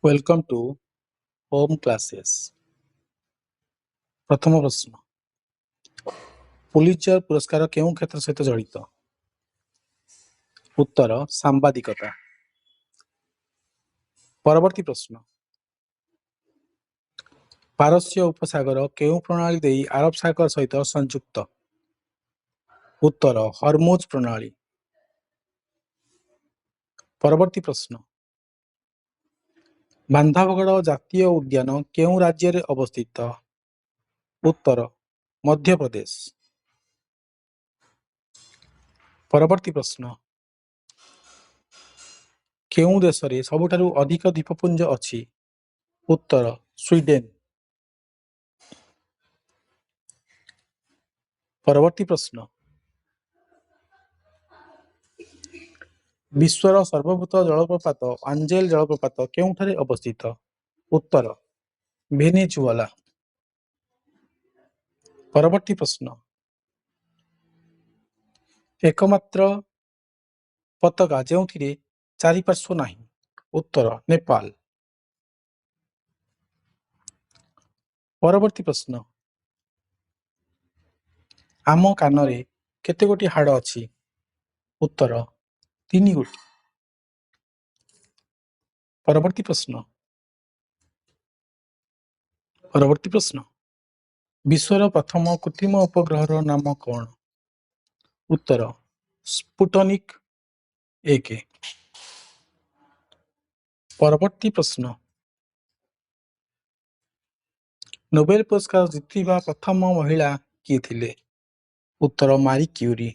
Welcome to Home Classes. ପ୍ରଥମ ପ୍ରଶ୍ନ, ପୁଲିଚର ପୁରସ୍କାର କେଉଁ କ୍ଷେତ୍ର ସହିତ ଜଡ଼ିତ? ଉତ୍ତର ସାମ୍ବାଦିକତା। ପରବର୍ତ୍ତୀ ପ୍ରଶ୍ନ, ପାରସ୍ୟ ଉପସାଗର କେଉଁ ପ୍ରଣାଳୀ ଦେଇ ଆରବ ସାଗର ସହିତ ସଂଯୁକ୍ତ? ଉତ୍ତର ହରମୁଜ ପ୍ରଣାଳୀ। ପରବର୍ତ୍ତୀ ପ୍ରଶ୍ନ, ବାନ୍ଧବଗଡ଼ ଜାତୀୟ ଉଦ୍ୟାନ କେଉଁ ରାଜ୍ୟରେ ଅବସ୍ଥିତ? ଉତ୍ତର ମଧ୍ୟପ୍ରଦେଶ। ପରବର୍ତ୍ତୀ ପ୍ରଶ୍ନ, କେଉଁ ଦେଶରେ ସବୁଠାରୁ ଅଧିକ ଦ୍ୱୀପପୁଞ୍ଜ ଅଛି? ଉତ୍ତର ସ୍ୱିଡେନ। ପରବର୍ତ୍ତୀ ପ୍ରଶ୍ନ, ବିଶ୍ୱର ସର୍ବବୃହତ ଜଳପ୍ରପାତ ଆଞ୍ଜେଲ ଜଳପ୍ରପାତ କେଉଁଠାରେ ଅବସ୍ଥିତ? ଉତ୍ତର ଭେନେଜୁଏଲା। ପରବର୍ତ୍ତୀ ପ୍ରଶ୍ନ, ଏକମାତ୍ର ପତାକା ଯେଉଁଥିରେ ଚାରିପାର୍ଶ୍ୱ ନାହିଁ? ଉତ୍ତର ନେପାଳ। ପରବର୍ତ୍ତୀ ପ୍ରଶ୍ନ, ଆମ କାନରେ କେତେ ଗୋଟି ହାଡ଼ ଅଛି? ଉତ୍ତର 3 ଗୋଟି। ପରବର୍ତ୍ତୀ ପ୍ରଶ୍ନ, ବିଶ୍ୱର ପ୍ରଥମ କୃତ୍ରିମ ଉପଗ୍ରହର ନାମ କଣ? ଉତ୍ତର ସ୍ପୁଟନିକ 1। ପରବର୍ତ୍ତୀ ପ୍ରଶ୍ନ, ନୋବେଲ ପୁରସ୍କାର ଜିତିଥିବା ପ୍ରଥମ ମହିଳା କିଏ ଥିଲେ? ଉତ୍ତର ମାରି କ୍ୟୁରି।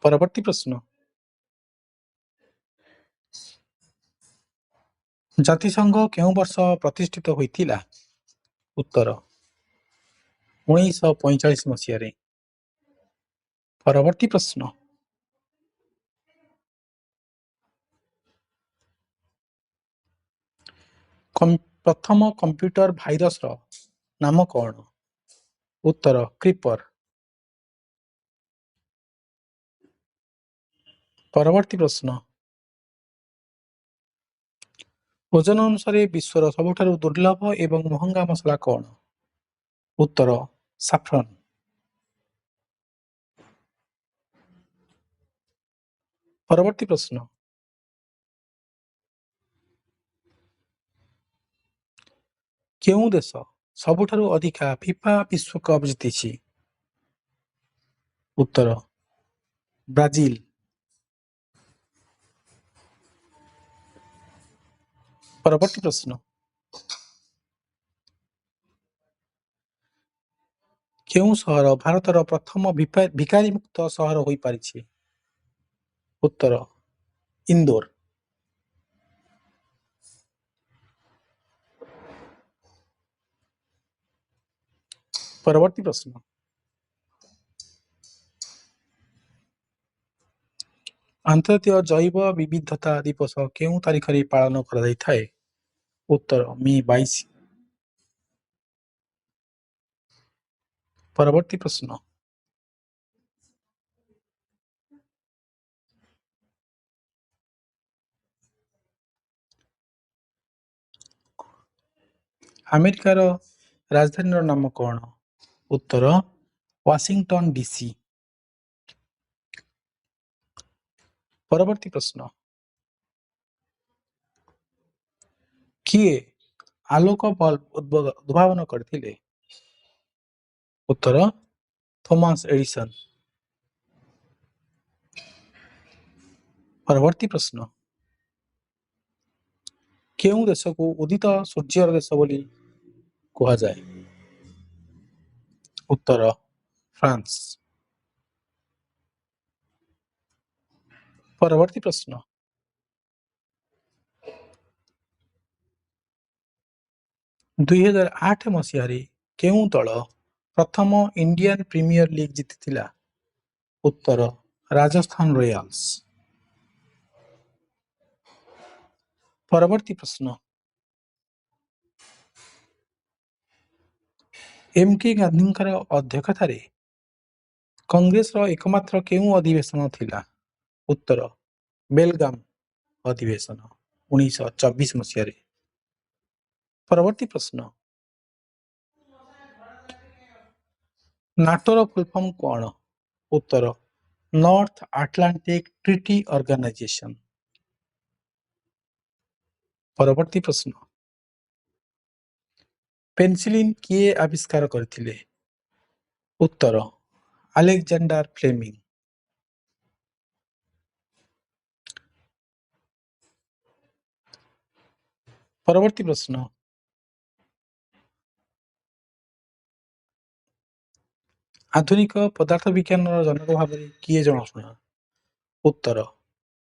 ପରବର୍ତ୍ତୀ ପ୍ରଶ୍ନ, ଜାତିସଂଘ କେଉଁ ବର୍ଷ ପ୍ରତିଷ୍ଠିତ ହୋଇଥିଲା? ଉତ୍ତର 1945 ମସିହାରେ। ପରବର୍ତ୍ତୀ ପ୍ରଶ୍ନ, ପ୍ରଥମ କମ୍ପ୍ୟୁଟର ଭାଇରସର ନାମ କଣ? ଉତ୍ତର କ୍ରିପର। ପରବର୍ତ୍ତୀ ପ୍ରଶ୍ନ, ଓଜନ ଅନୁସାରେ ବିଶ୍ୱର ସବୁଠାରୁ ଦୁର୍ଲଭ ଏବଂ ମହଙ୍ଗା ମସଲା କଣ? ଉତ୍ତର ସାଫ୍ରନ। ପରବର୍ତ୍ତୀ ପ୍ରଶ୍ନ, କେଉଁ ଦେଶ ସବୁଠାରୁ ଅଧିକା ଫିଫା ବିଶ୍ୱକପ୍ ଜିତିଛି? ଉତ୍ତର ବ୍ରାଜିଲ। ପରବର୍ତ୍ତୀ ପ୍ରଶ୍ନ, କେଉଁ ସହର ଭାରତର ପ୍ରଥମ ଭିକାରୀ ମୁକ୍ତ ସହର ହୋଇପାରିଛି? ଉତ୍ତର ଇନ୍ଦୋର। ପରବର୍ତ୍ତୀ ପ୍ରଶ୍ନ, ଆନ୍ତର୍ଜାତୀୟ ଜୈବ ବିବିଧତା ଦିବସ କେଉଁ ତାରିଖରେ ପାଳନ କରାଯାଇଥାଏ? ଉତ୍ତର ମେ 22। ପରବର୍ତ୍ତୀ ପ୍ରଶ୍ନ, ଆମେରିକାର ରାଜଧାନୀର ନାମ କଣ? ଉତ୍ତର ୱାସିଂଟନ ଡିସି। ପରବର୍ତ୍ତୀ ପ୍ରଶ୍ନ, କିଏ ଆଲୋକ ବଲ୍ବ ଉଦ୍ଭାବନ କରିଥିଲେ? ଉତ୍ତର ଥୋମାସ ଏଡିସନ। ପରବର୍ତ୍ତୀ ପ୍ରଶ୍ନ, କେଉଁ ଦେଶକୁ ଉଦିତ ସୂର୍ଯ୍ୟର ଦେଶ ବୋଲି କୁହାଯାଏ? ଉତ୍ତର ଫ୍ରାନ୍ସ। ପରବର୍ତ୍ତୀ ପ୍ରଶ୍ନ, 2008 ମସିହାରେ କେଉଁ ଦଳ ପ୍ରଥମ ଇଣ୍ଡିଆନ ପ୍ରିମିୟର ଲିଗ୍ ଜିତିଥିଲା? ଉତ୍ତର ରାଜସ୍ଥାନ ରୟାଲ୍ସ। ପରବର୍ତ୍ତୀ ପ୍ରଶ୍ନ, M.K. ଗାନ୍ଧୀଙ୍କର ଅଧ୍ୟକ୍ଷତାରେ କଂଗ୍ରେସର ଏକମାତ୍ର କେଉଁ ଅଧିବେଶନ ଥିଲା? ଉତ୍ତର ବେଲଗାମ ଅଧିବେଶନ 1924 ମସିହାରେ। ପରବର୍ତ୍ତୀ ପ୍ରଶ୍ନ, ନାଟୋର ଫୁଲ୍ ଫର୍ମ କଣ? ଉତ୍ତର ନର୍ଥ ଆଟଲାଣ୍ଟିକ ଟ୍ରିଟି ଅର୍ଗାନାଇଜେସନ। ପରବର୍ତ୍ତୀ ପ୍ରଶ୍ନ, ପେନିସିଲିନ୍ କିଏ ଆବିଷ୍କାର କରିଥିଲେ? ଉତ୍ତର ଆଲେକ୍ଜାଣ୍ଡାର ଫ୍ଲେମିଂ। ପରବର୍ତ୍ତୀ ପ୍ରଶ୍ନ, ଆଧୁନିକ ପଦାର୍ଥ ବିଜ୍ଞାନର ଜନକ ଭାବରେ କିଏ ଜଣାଶୁଣା? ଉତ୍ତର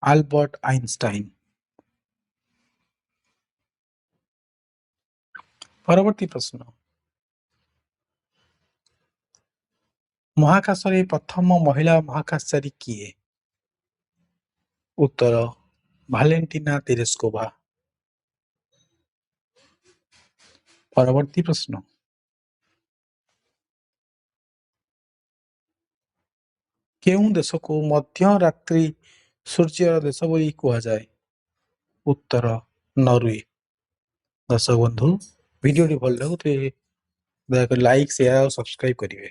ଆଲବର୍ଟ ଆଇନଷ୍ଟାଇନ। ପରବର୍ତ୍ତୀ ପ୍ରଶ୍ନ, ମହାକାଶରେ ପ୍ରଥମ ମହିଳା ମହାକାଶଚାରୀ କିଏ? ଉତ୍ତର ଭାଲେଣ୍ଟିନା ତେରେସ୍କୋଭା। ପରବର୍ତ୍ତୀ ପ୍ରଶ୍ନ, କେଉଁ ଦେଶକୁ ମଧ୍ୟରାତ୍ରି ସୂର୍ଯ୍ୟର ଦେଶ ବୋଲି କୁହାଯାଏ? ଉତ୍ତର ନରୱେ। ଦର୍ଶକ ବନ୍ଧୁ, ଭିଡ଼ିଓଟି ଭଲ ଲାଗୁଥିଲେ ଦୟାକରି ଲାଇକ୍, ସେୟାର ଆଉ ସବସ୍କ୍ରାଇବ କରିବେ।